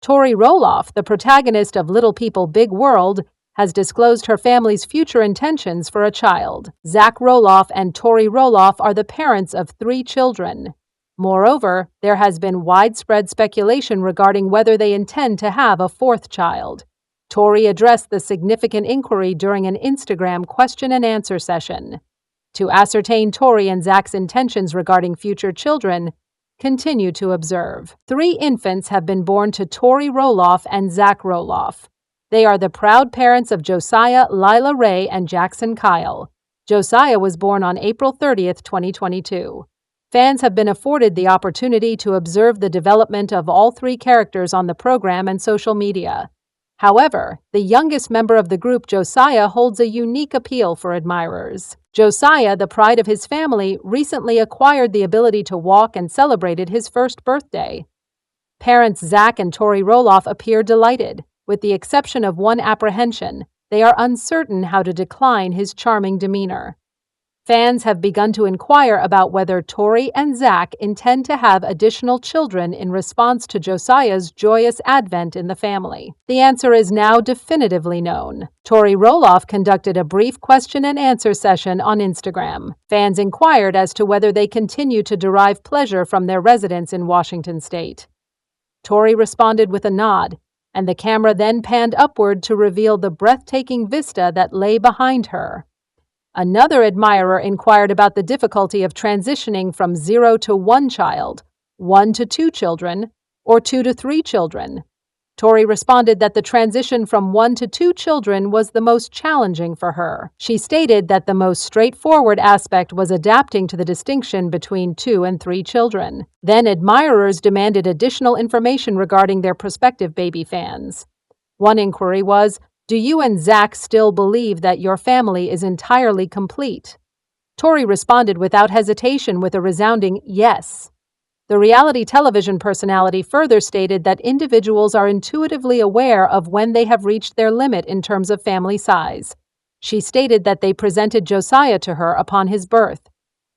Tori Roloff, the protagonist of Little People, Big World, has disclosed her family's future intentions for a child. Zach Roloff and Tori Roloff are the parents of 3 children. Moreover, there has been widespread speculation regarding whether they intend to have a 4th child. Tori addressed the significant inquiry during an Instagram question-and-answer session. To ascertain Tori and Zach's intentions regarding future children, continue to observe. 3 infants have been born to Tori Roloff and Zach Roloff. They are the proud parents of Josiah, Lila Ray, and Jackson Kyle. Josiah was born on April 30, 2022. Fans have been afforded the opportunity to observe the development of all 3 characters on the program and social media. However, the youngest member of the group, Josiah, holds a unique appeal for admirers. Josiah, the pride of his family, recently acquired the ability to walk and celebrated his 1st birthday. Parents Zach and Tori Roloff appear delighted. With the exception of one apprehension, they are uncertain how to decline his charming demeanor. Fans have begun to inquire about whether Tori and Zach intend to have additional children in response to Josiah's joyous advent in the family. The answer is now definitively known. Tori Roloff conducted a brief question-and-answer session on Instagram. Fans inquired as to whether they continue to derive pleasure from their residence in Washington state. Tori responded with a nod, and the camera then panned upward to reveal the breathtaking vista that lay behind her. Another admirer inquired about the difficulty of transitioning from 0 to 1 child, 1 to 2 children, or 2 to 3 children. Tori responded that the transition from 1 to 2 children was the most challenging for her. She stated that the most straightforward aspect was adapting to the distinction between 2 and 3 children. Then admirers demanded additional information regarding their prospective baby fans. One inquiry was, "Do you and Zach still believe that your family is entirely complete?" Tori responded without hesitation with a resounding yes. The reality television personality further stated that individuals are intuitively aware of when they have reached their limit in terms of family size. She stated that they presented Josiah to her upon his birth.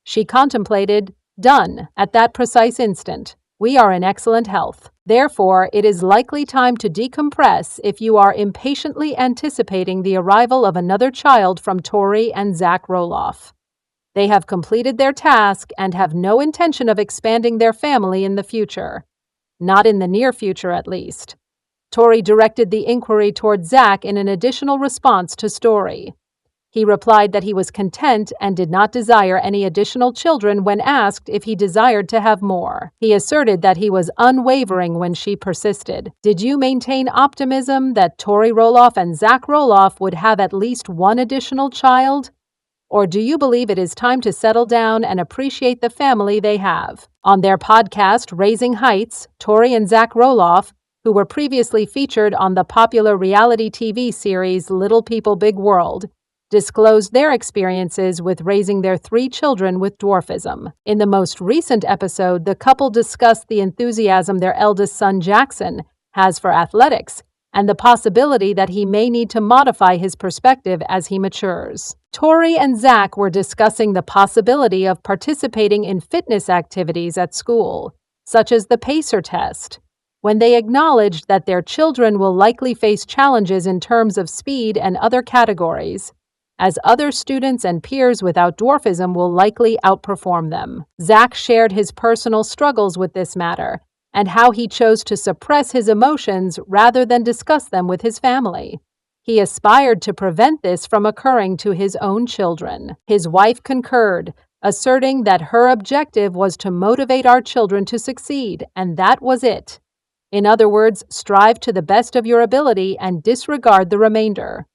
She contemplated, "Done, at that precise instant. We are in excellent health. Therefore, it is likely time to decompress if you are impatiently anticipating the arrival of another child from Tori and Zach Roloff. They have completed their task and have no intention of expanding their family in the future. Not in the near future, at least." Tori directed the inquiry toward Zach in an additional response to Tori. He replied that he was content and did not desire any additional children when asked if he desired to have more. He asserted that he was unwavering when she persisted. "Did you maintain optimism that Tori Roloff and Zach Roloff would have at least 1 additional child? Or do you believe it is time to settle down and appreciate the family they have?" On their podcast, Raising Heights, Tori and Zach Roloff, who were previously featured on the popular reality TV series Little People, Big World, disclosed their experiences with raising their 3 children with dwarfism. In the most recent episode, the couple discussed the enthusiasm their eldest son, Jackson, has for athletics, and the possibility that he may need to modify his perspective as he matures. Tori and Zach were discussing the possibility of participating in fitness activities at school, such as the pacer test, when they acknowledged that their children will likely face challenges in terms of speed and other categories, as other students and peers without dwarfism will likely outperform them. Zach shared his personal struggles with this matter and how he chose to suppress his emotions rather than discuss them with his family. He aspired to prevent this from occurring to his own children. His wife concurred, asserting that her objective was to motivate our children to succeed, and that was it. In other words, strive to the best of your ability and disregard the remainder.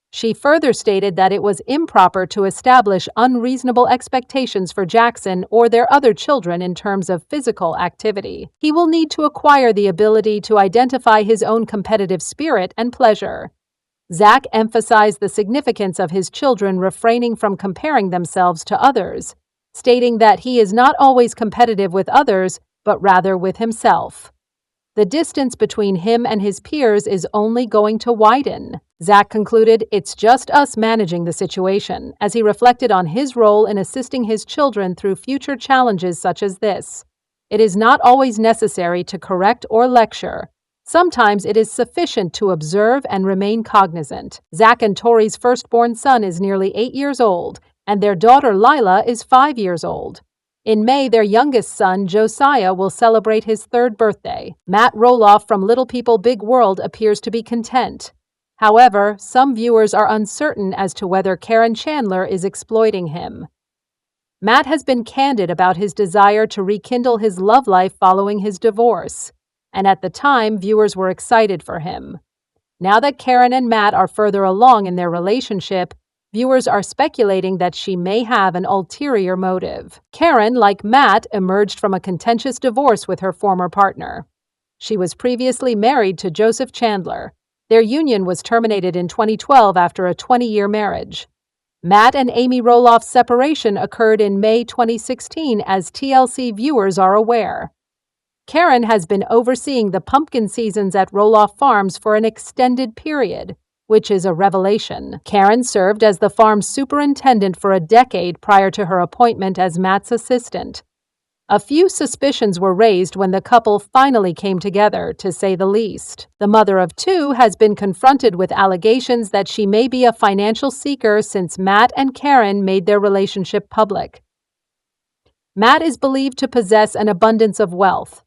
She further stated that it was improper to establish unreasonable expectations for Jackson or their other children in terms of physical activity. He will need to acquire the ability to identify his own competitive spirit and pleasure. Zach emphasized the significance of his children refraining from comparing themselves to others, stating that he is not always competitive with others, but rather with himself. The distance between him and his peers is only going to widen. Zach concluded, "It's just us managing the situation," as he reflected on his role in assisting his children through future challenges such as this. "It is not always necessary to correct or lecture. Sometimes it is sufficient to observe and remain cognizant. Zach and Tori's firstborn son is nearly 8 years old, and their daughter Lila is 5 years old. In May, their youngest son, Josiah, will celebrate his 3rd birthday. Matt Roloff from Little People Big World appears to be content. However, some viewers are uncertain as to whether Caryn Chandler is exploiting him. Matt has been candid about his desire to rekindle his love life following his divorce, and at the time, viewers were excited for him. Now that Caryn and Matt are further along in their relationship, viewers are speculating that she may have an ulterior motive. Caryn, like Matt, emerged from a contentious divorce with her former partner. She was previously married to Joseph Chandler. Their union was terminated in 2012 after a 20-year marriage. Matt and Amy Roloff's separation occurred in May 2016, as TLC viewers are aware. Caryn has been overseeing the pumpkin seasons at Roloff Farms for an extended period, which is a revelation. Caryn served as the farm's superintendent for a decade prior to her appointment as Matt's assistant. A few suspicions were raised when the couple finally came together, to say the least. The mother of 2 has been confronted with allegations that she may be a financial seeker since Matt and Caryn made their relationship public. Matt is believed to possess an abundance of wealth.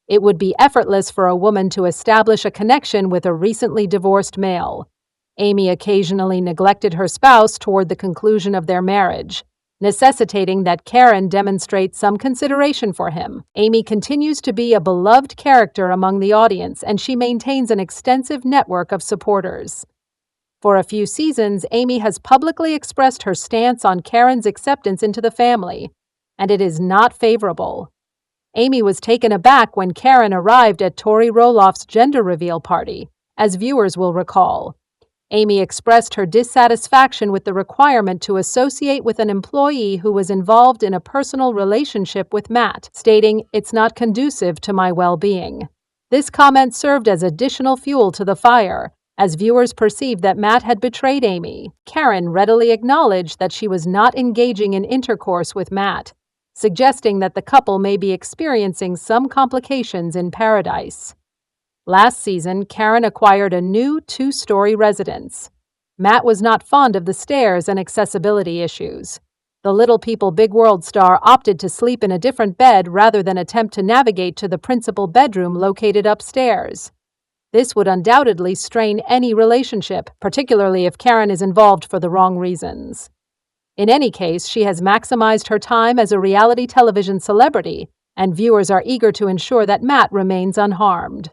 It would be effortless for a woman to establish a connection with a recently divorced male. Amy occasionally neglected her spouse toward the conclusion of their marriage, necessitating that Caryn demonstrate some consideration for him. Amy continues to be a beloved character among the audience, and she maintains an extensive network of supporters. For a few seasons, Amy has publicly expressed her stance on Caryn's acceptance into the family, and it is not favorable. Amy was taken aback when Caryn arrived at Tori Roloff's gender reveal party, as viewers will recall. Amy expressed her dissatisfaction with the requirement to associate with an employee who was involved in a personal relationship with Matt, stating, "It's not conducive to my well-being." This comment served as additional fuel to the fire, as viewers perceived that Matt had betrayed Amy. Caryn readily acknowledged that she was not engaging in intercourse with Matt, suggesting that the couple may be experiencing some complications in paradise. Last season, Caryn acquired a new 2-story residence. Matt was not fond of the stairs and accessibility issues. The Little People Big World star opted to sleep in a different bed rather than attempt to navigate to the principal bedroom located upstairs. This would undoubtedly strain any relationship, particularly if Caryn is involved for the wrong reasons. In any case, she has maximized her time as a reality television celebrity, and viewers are eager to ensure that Matt remains unharmed.